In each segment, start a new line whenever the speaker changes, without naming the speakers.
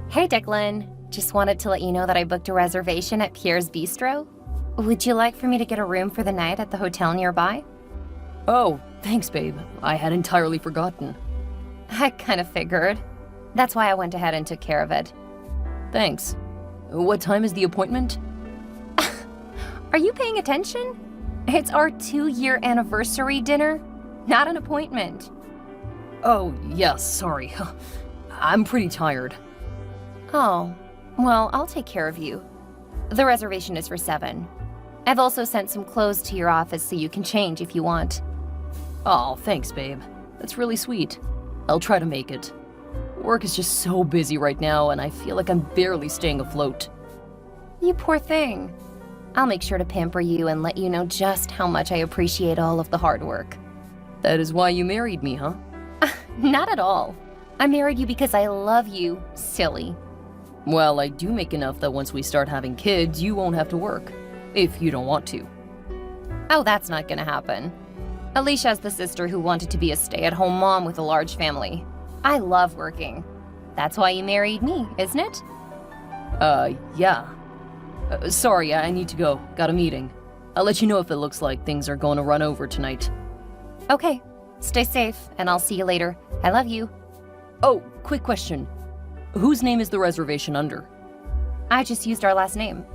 Hey, Declan. Just wanted to let you know that I booked a reservation at Pierre's Bistro. Would you like for me to get a room for the night at the hotel nearby?
Oh, thanks, babe. I had entirely forgotten.
I kind of figured. That's why I went ahead and took care of it.
Thanks. What time is the appointment?
Are you paying attention? It's our 2-year anniversary dinner, not an appointment.
Oh, yes, sorry. I'm pretty tired.
Oh, well, I'll take care of you. The reservation is for 7. I've also sent some clothes to your office so you can change if you want.
Oh, thanks, babe. That's really sweet. I'll try to make it. Work is just so busy right now, and I feel like I'm barely staying afloat.
You poor thing. I'll make sure to pamper you and let you know just how much I appreciate all of the hard work.
That is why you married me, huh?
Not at all. I married you because I love you, silly.
Well, I do make enough that once we start having kids, you won't have to work. If you don't want to.
Oh, that's not gonna happen. Alicia's the sister who wanted to be a stay-at-home mom with a large family. I love working. That's why you married me, isn't it?
Yeah. Sorry, I need to go. Got a meeting. I'll let you know if it looks like things are going to run over tonight.
Okay. Stay safe, and I'll see you later. I love you.
Oh, quick question. Whose name is the reservation under?
I just used our last name.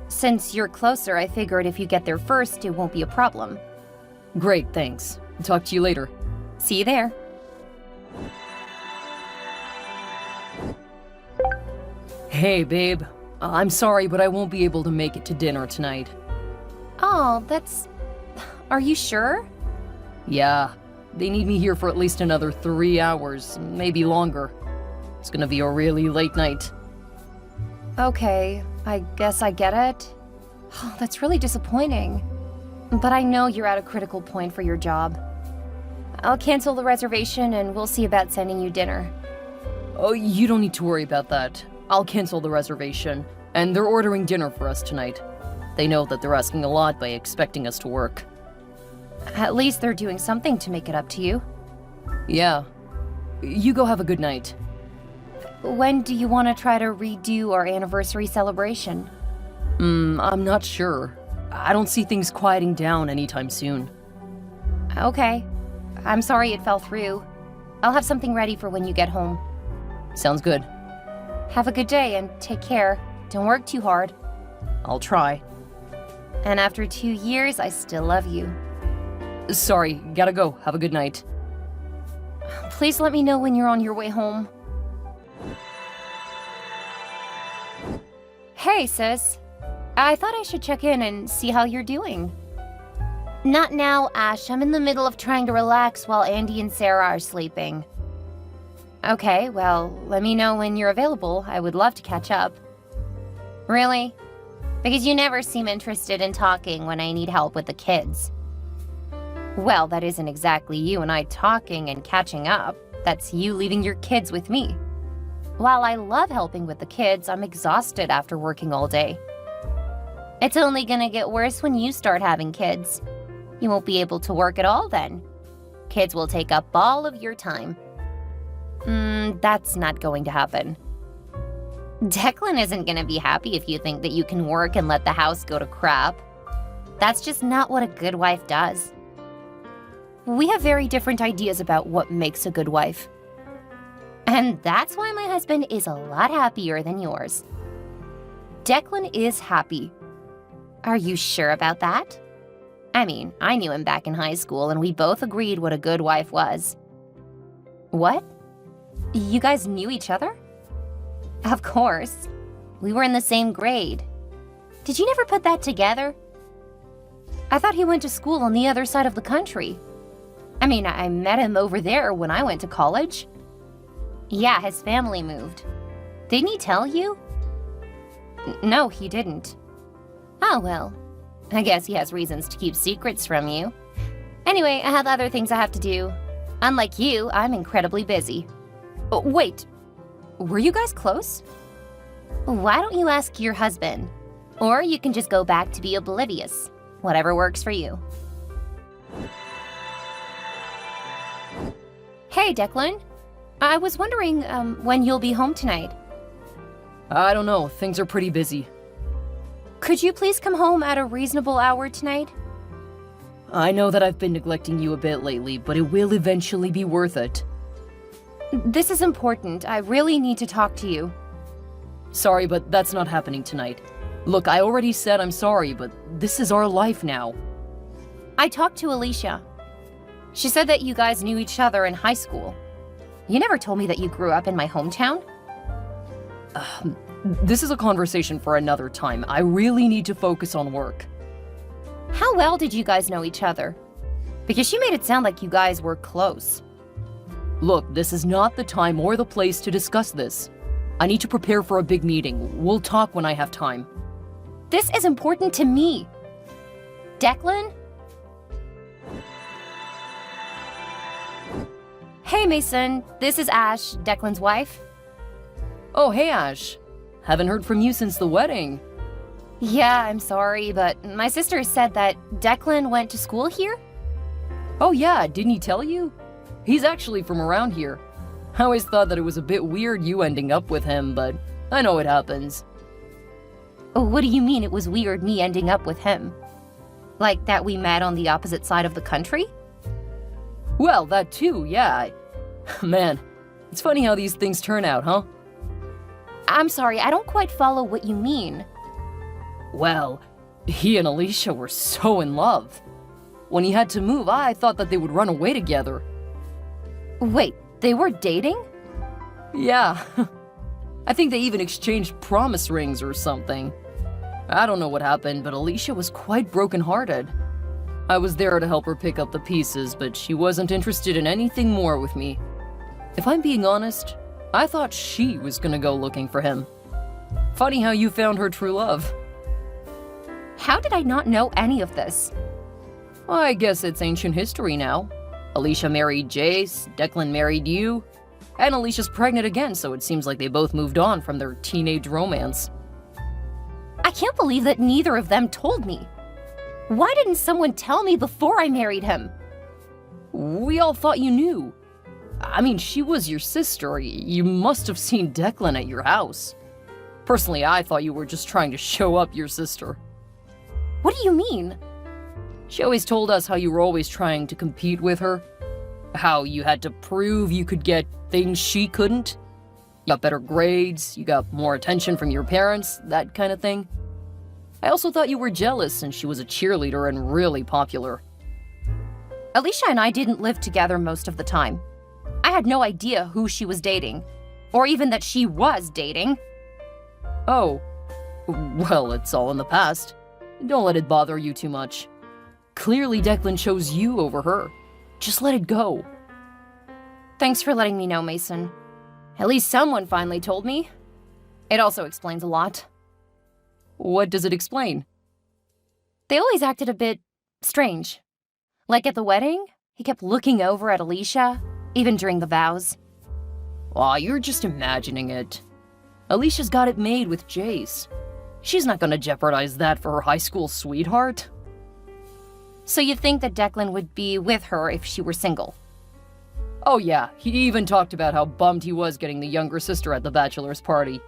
Since you're closer, I figured if you get there first, it won't be a problem.
Great, thanks. Talk to you later.
See you there.
Hey, babe. I'm sorry, but I won't be able to make it to dinner tonight.
Oh, that's... Are you sure?
Yeah. They need me here for at least another 3 hours, maybe longer. It's gonna be a really late night.
Okay, I guess I get it. Oh, that's really disappointing. But I know you're at a critical point for your job. I'll cancel the reservation and we'll see about sending you dinner.
Oh, you don't need to worry about that. I'll cancel the reservation, and they're ordering dinner for us tonight. They know that they're asking a lot by expecting us to work.
At least they're doing something to make it up to you.
Yeah. You go have a good night.
When do you want to try to redo our anniversary celebration?
I'm not sure. I don't see things quieting down anytime soon.
Okay. I'm sorry it fell through. I'll have something ready for when you get home.
Sounds good.
Have a good day and take care. Don't work too hard.
I'll try.
And after 2 years, I still love you.
Sorry, gotta go. Have a good night.
Please let me know when you're on your way home. Hey, sis. I thought I should check in and see how you're doing. Not now, Ash. I'm in the middle of trying to relax while Andy and Sarah are sleeping. Okay, well, let me know when you're available. I would love to catch up. Really? Because you never seem interested in talking when I need help with the kids. Well, that isn't exactly you and I talking and catching up. That's you leaving your kids with me. While I love helping with the kids, I'm exhausted after working all day. It's only gonna get worse when you start having kids. You won't be able to work at all then. Kids will take up all of your time. That's not going to happen. Declan isn't gonna be happy if you think that you can work and let the house go to crap. That's just not what a good wife does. We have very different ideas about what makes a good wife. And that's why my husband is a lot happier than yours. Declan is happy. Are you sure about that? I mean, I knew him back in high school and we both agreed what a good wife was. What? You guys knew each other? Of course. We were in the same grade. Did you never put that together? I thought he went to school on the other side of the country. I mean, I met him over there when I went to college. Yeah, his family moved. Didn't he tell you? No, he didn't. Oh, well. I guess he has reasons to keep secrets from you. Anyway, I have other things I have to do. Unlike you, I'm incredibly busy. Oh, wait. Were you guys close? Why don't you ask your husband? Or you can just go back to be oblivious. Whatever works for you. Hey, Declan. I was wondering when you'll be home tonight.
I don't know, things are pretty busy.
Could you please come home at a reasonable hour tonight?
I know that I've been neglecting you a bit lately, but it will eventually be worth it.
This is important. I really need to talk to you.
Sorry, but that's not happening tonight. Look, I already said I'm sorry, but this is our life now.
I talked to Alicia. She said that you guys knew each other in high school. You never told me that you grew up in my hometown.
This is a conversation for another time. I really need to focus on work.
How well did you guys know each other? Because she made it sound like you guys were close.
Look, this is not the time or the place to discuss this. I need to prepare for a big meeting. We'll talk when I have time.
This is important to me. Declan? Hey, Mason. This is Ash, Declan's wife.
Oh, hey, Ash. Haven't heard from you since the wedding.
Yeah, I'm sorry, but my sister said that Declan went to school here?
Oh, yeah, didn't he tell you? He's actually from around here. I always thought that it was a bit weird you ending up with him, but I know it happens.
What do you mean it was weird me ending up with him? Like that we met on the opposite side of the country?
Well, that too, yeah. Man, it's funny how these things turn out, huh?
I'm sorry, I don't quite follow what you mean.
Well, he and Alicia were so in love. When he had to move, I thought that they would run away together.
Wait, they were dating?
Yeah. I think they even exchanged promise rings or something. I don't know what happened, but Alicia was quite brokenhearted. I was there to help her pick up the pieces, but she wasn't interested in anything more with me. If I'm being honest, I thought she was gonna go looking for him. Funny how you found her true love.
How did I not know any of this?
Well, I guess it's ancient history now. Alicia married Jace, Declan married you, and Alicia's pregnant again, so it seems like they both moved on from their teenage romance.
I can't believe that neither of them told me. Why didn't someone tell me before I married him?
We all thought you knew. I mean, she was your sister. You must have seen Declan at your house. Personally, I thought you were just trying to show up your sister.
What do you mean?
She always told us how you were always trying to compete with her. How you had to prove you could get things she couldn't. You got better grades, you got more attention from your parents, that kind of thing. I also thought you were jealous since she was a cheerleader and really popular.
Alicia and I didn't live together most of the time. I had no idea who she was dating, or even that she was dating.
Oh, well, it's all in the past. Don't let it bother you too much. Clearly Declan chose you over her. Just let it go.
Thanks for letting me know, Mason. At least someone finally told me. It also explains a lot.
What does it explain?
They always acted a bit strange. Like at the wedding, he kept looking over at Alicia, even during the vows.
Aw, you're just imagining it. Alicia's got it made with Jace. She's not gonna jeopardize that for her high school sweetheart.
So you think that Declan would be with her if she were single?
Oh yeah, he even talked about how bummed he was getting the younger sister at the bachelor's party.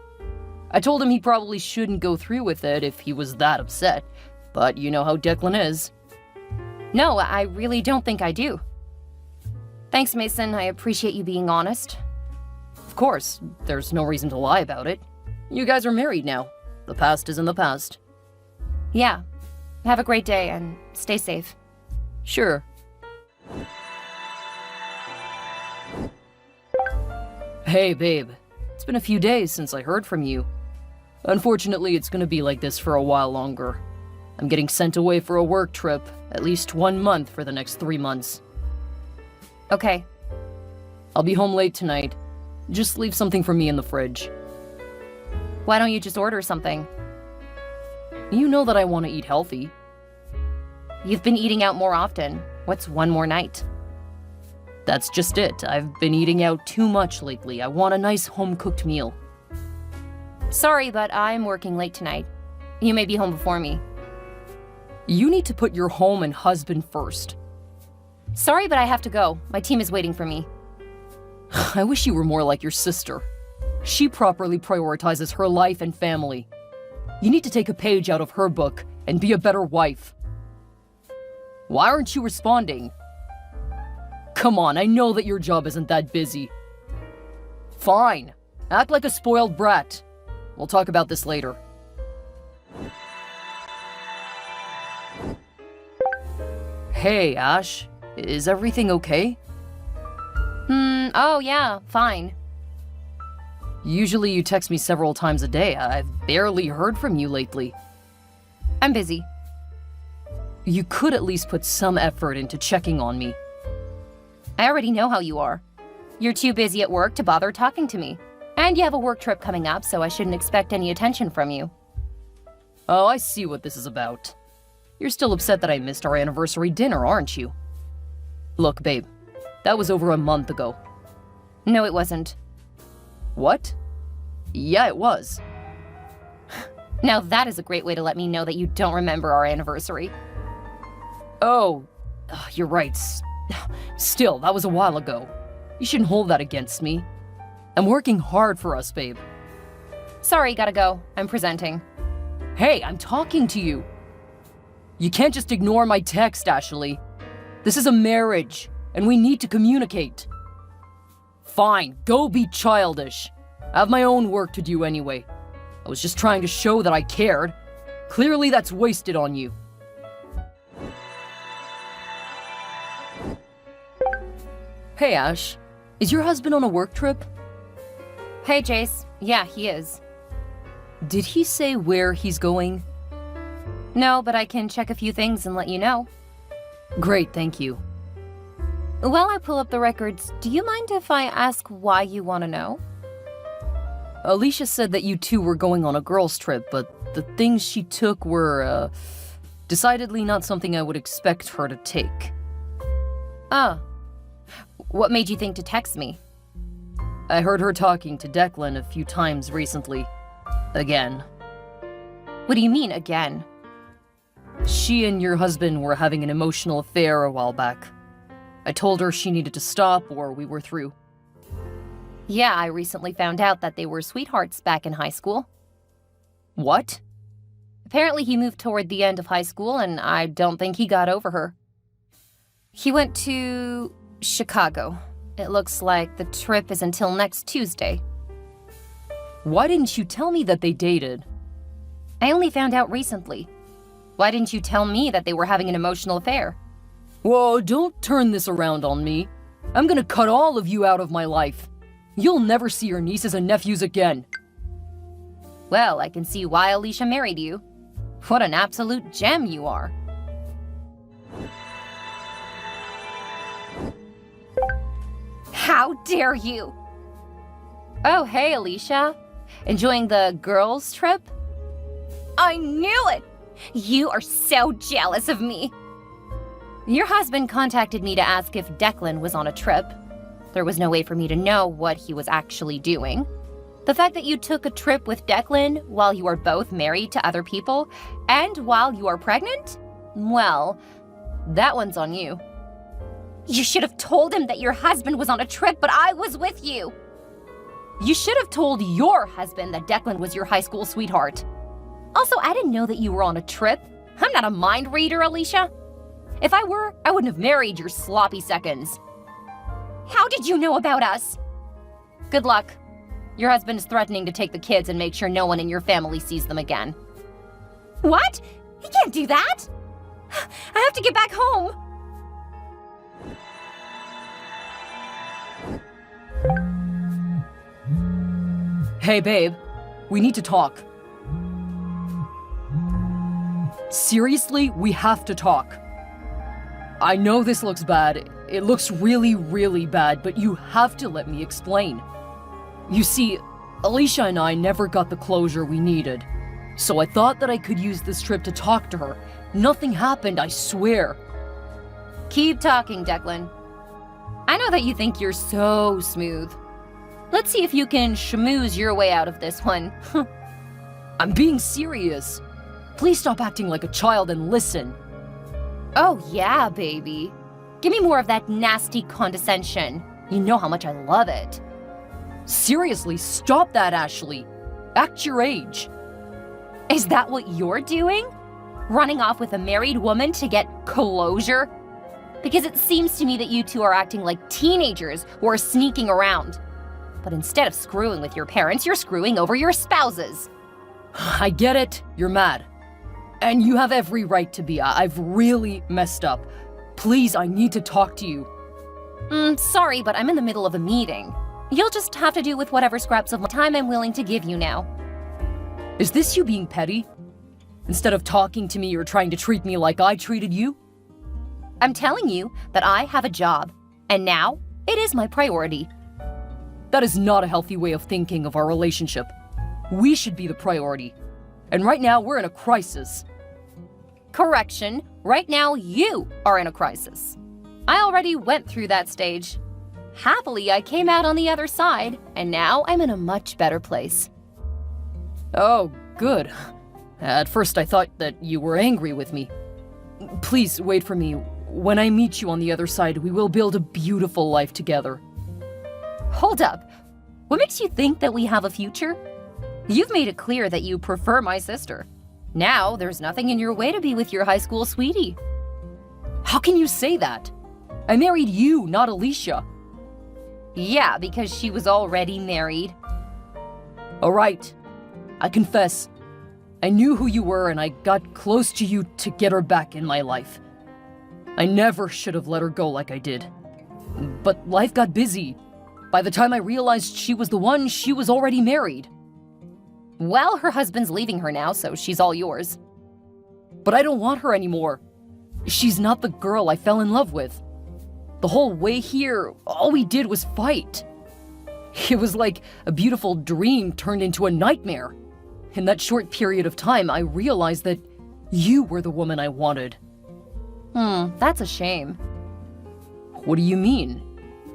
I told him he probably shouldn't go through with it if he was that upset, but you know how Declan is.
No, I really don't think I do. Thanks, Mason. I appreciate you being honest.
Of course, there's no reason to lie about it. You guys are married now. The past is in the past.
Yeah. Have a great day and stay safe.
Sure. Hey, babe. It's been a few days since I heard from you. Unfortunately, it's gonna be like this for a while longer. I'm getting sent away for a work trip, at least 1 month for the next 3 months.
Okay.
I'll be home late tonight. Just leave something for me in the fridge.
Why don't you just order something?
You know that I want to eat healthy.
You've been eating out more often. What's one more night?
That's just it. I've been eating out too much lately. I want a nice home-cooked meal.
Sorry, but I'm working late tonight. You may be home before me.
You need to put your home and husband first.
Sorry, but I have to go. My team is waiting for me.
I wish you were more like your sister. She properly prioritizes her life and family. You need to take a page out of her book and be a better wife. Why aren't you responding? Come on, I know that your job isn't that busy. Fine. Act like a spoiled brat. We'll talk about this later. Hey, Ash. Is everything okay?
Oh yeah, fine.
Usually you text me several times a day. I've barely heard from you lately.
I'm busy.
You could at least put some effort into checking on me.
I already know how you are. You're too busy at work to bother talking to me. And you have a work trip coming up, so I shouldn't expect any attention from you.
Oh, I see what this is about. You're still upset that I missed our anniversary dinner, aren't you? Look, babe, that was over a month ago.
No, it wasn't.
What? Yeah, it was.
Now that is a great way to let me know that you don't remember our anniversary.
Oh, you're right. Still, that was a while ago. You shouldn't hold that against me. I'm working hard for us, babe.
Sorry, gotta go. I'm presenting.
Hey, I'm talking to you. You can't just ignore my text, Ashley. This is a marriage, and we need to communicate. Fine, go be childish. I have my own work to do anyway. I was just trying to show that I cared. Clearly that's wasted on you. Hey, Ash. Is your husband on a work trip?
Hey, Jace. Yeah, he is.
Did he say where he's going?
No, but I can check a few things and let you know.
Great, thank you.
While I pull up the records, do you mind if I ask why you want to know?
Alicia said that you two were going on a girls' trip, but the things she took were, decidedly not something I would expect her to take.
Ah. What made you think to text me?
I heard her talking to Declan a few times recently. Again.
What do you mean, again?
She and your husband were having an emotional affair a while back. I told her she needed to stop or we were through.
Yeah, I recently found out that they were sweethearts back in high school.
What?
Apparently he moved toward the end of high school and I don't think he got over her. He went to Chicago. It looks like the trip is until next Tuesday.
Why didn't you tell me that they dated?
I only found out recently. Why didn't you tell me that they were having an emotional affair?
Whoa, don't turn this around on me. I'm gonna cut all of you out of my life. You'll never see your nieces and nephews again.
Well, I can see why Alicia married you. What an absolute gem you are. How dare you! Oh, hey, Alicia. Enjoying the girls' trip? I knew it! You are so jealous of me. Your husband contacted me to ask if Declan was on a trip. There was no way for me to know what he was actually doing. The fact that you took a trip with Declan while you are both married to other people and while you are pregnant? Well, that one's on you. You should have told him that your husband was on a trip, but I was with you. You should have told your husband that Declan was your high school sweetheart. Also, I didn't know that you were on a trip. I'm not a mind reader, Alicia. If I were, I wouldn't have married your sloppy seconds. How did you know about us? Good luck. Your husband is threatening to take the kids and make sure no one in your family sees them again. What? He can't do that! I have to get back home!
Hey, babe. We need to talk. Seriously, we have to talk. I know this looks bad. It looks really, really bad, but you have to let me explain. You see, Alicia and I never got the closure we needed. So I thought that I could use this trip to talk to her. Nothing happened, I swear.
Keep talking, Declan. I know that you think you're so smooth. Let's see if you can schmooze your way out of this one.
I'm being serious. Please stop acting like a child and listen.
Oh yeah, baby. Give me more of that nasty condescension. You know how much I love it.
Seriously, stop that, Ashley. Act your age.
Is that what you're doing? Running off with a married woman to get closure? Because it seems to me that you two are acting like teenagers who are sneaking around. But instead of screwing with your parents, you're screwing over your spouses.
I get it. You're mad. And you have every right to be. I've really messed up. Please, I need to talk to you.
Sorry, but I'm in the middle of a meeting. You'll just have to do with whatever scraps of time I'm willing to give you now.
Is this you being petty? Instead of talking to me, you're trying to treat me like I treated you?
I'm telling you that I have a job, and now it is my priority.
That is not a healthy way of thinking of our relationship. We should be the priority. And right now, we're in a crisis.
Correction, right now you are in a crisis. I already went through that stage. Happily, I came out on the other side, and now I'm in a much better place.
Oh, good. At first I thought that you were angry with me. Please wait for me. When I meet you on the other side, we will build a beautiful life together.
Hold up. What makes you think that we have a future? You've made it clear that you prefer my sister. Now, there's nothing in your way to be with your high school sweetie.
How can you say that? I married you, not Alicia.
Yeah, because she was already married.
All right. I confess. I knew who you were and I got close to you to get her back in my life. I never should have let her go like I did. But life got busy. By the time I realized she was the one, she was already married.
Well, her husband's leaving her now, so she's all yours.
But I don't want her anymore. She's not the girl I fell in love with. The whole way here, all we did was fight. It was like a beautiful dream turned into a nightmare. In that short period of time, I realized that you were the woman I wanted.
That's a shame.
What do you mean?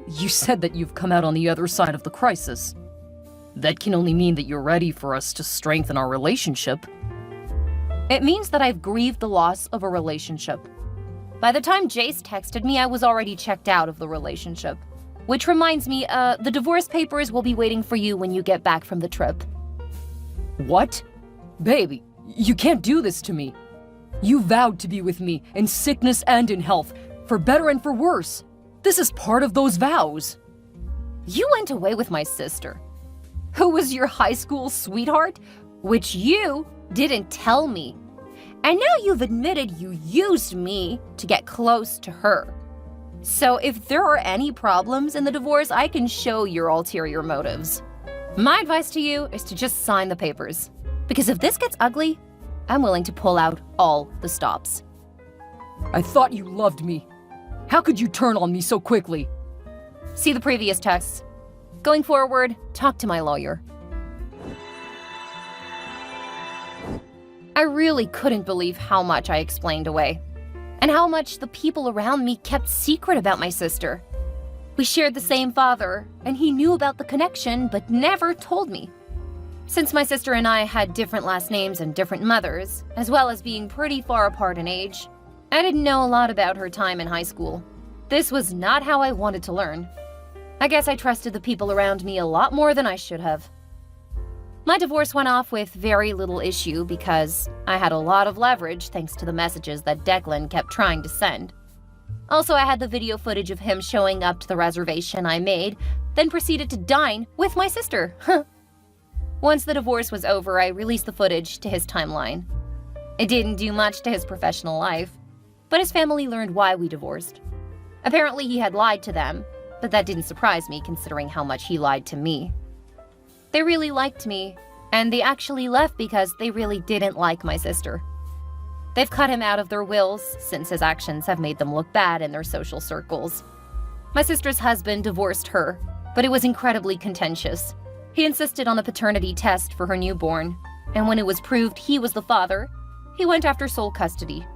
You said that you've come out on the other side of the crisis. That can only mean that you're ready for us to strengthen our relationship.
It means that I've grieved the loss of a relationship. By the time Jace texted me, I was already checked out of the relationship. Which reminds me, the divorce papers will be waiting for you when you get back from the trip.
What? Baby, you can't do this to me. You vowed to be with me in sickness and in health, for better and for worse. This is part of those vows.
You went away with my sister, who was your high school sweetheart, which you didn't tell me. And now you've admitted you used me to get close to her. So if there are any problems in the divorce, I can show your ulterior motives. My advice to you is to just sign the papers. Because if this gets ugly, I'm willing to pull out all the stops.
I thought you loved me. How could you turn on me so quickly?
See the previous texts. Going forward, talk to my lawyer. I really couldn't believe how much I explained away, and how much the people around me kept secret about my sister. We shared the same father, and he knew about the connection but never told me. Since my sister and I had different last names and different mothers, as well as being pretty far apart in age, I didn't know a lot about her time in high school. This was not how I wanted to learn. I guess I trusted the people around me a lot more than I should have. My divorce went off with very little issue because I had a lot of leverage thanks to the messages that Declan kept trying to send. Also, I had the video footage of him showing up to the reservation I made, then proceeded to dine with my sister. Once the divorce was over, I released the footage to his timeline. It didn't do much to his professional life, but his family learned why we divorced. Apparently, he had lied to them, but that didn't surprise me considering how much he lied to me. They really liked me, and they actually left because they really didn't like my sister. They've cut him out of their wills since his actions have made them look bad in their social circles. My sister's husband divorced her, but it was incredibly contentious. He insisted on a paternity test for her newborn, and when it was proved he was the father, he went after sole custody.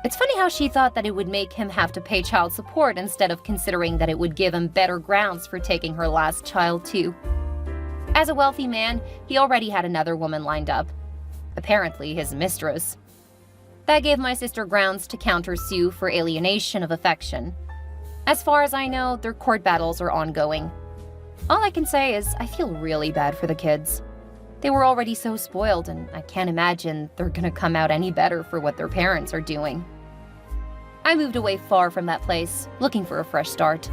It's funny how she thought that it would make him have to pay child support instead of considering that it would give him better grounds for taking her last child too. As a wealthy man, he already had another woman lined up. Apparently his mistress. That gave my sister grounds to countersue for alienation of affection. As far as I know, their court battles are ongoing. All I can say is I feel really bad for the kids. They were already so spoiled, and I can't imagine they're gonna come out any better for what their parents are doing. I moved away far from that place, looking for a fresh start.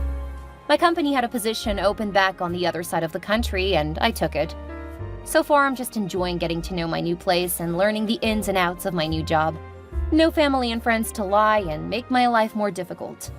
My company had a position open back on the other side of the country, and I took it. So far, I'm just enjoying getting to know my new place and learning the ins and outs of my new job. No family and friends to lie and make my life more difficult.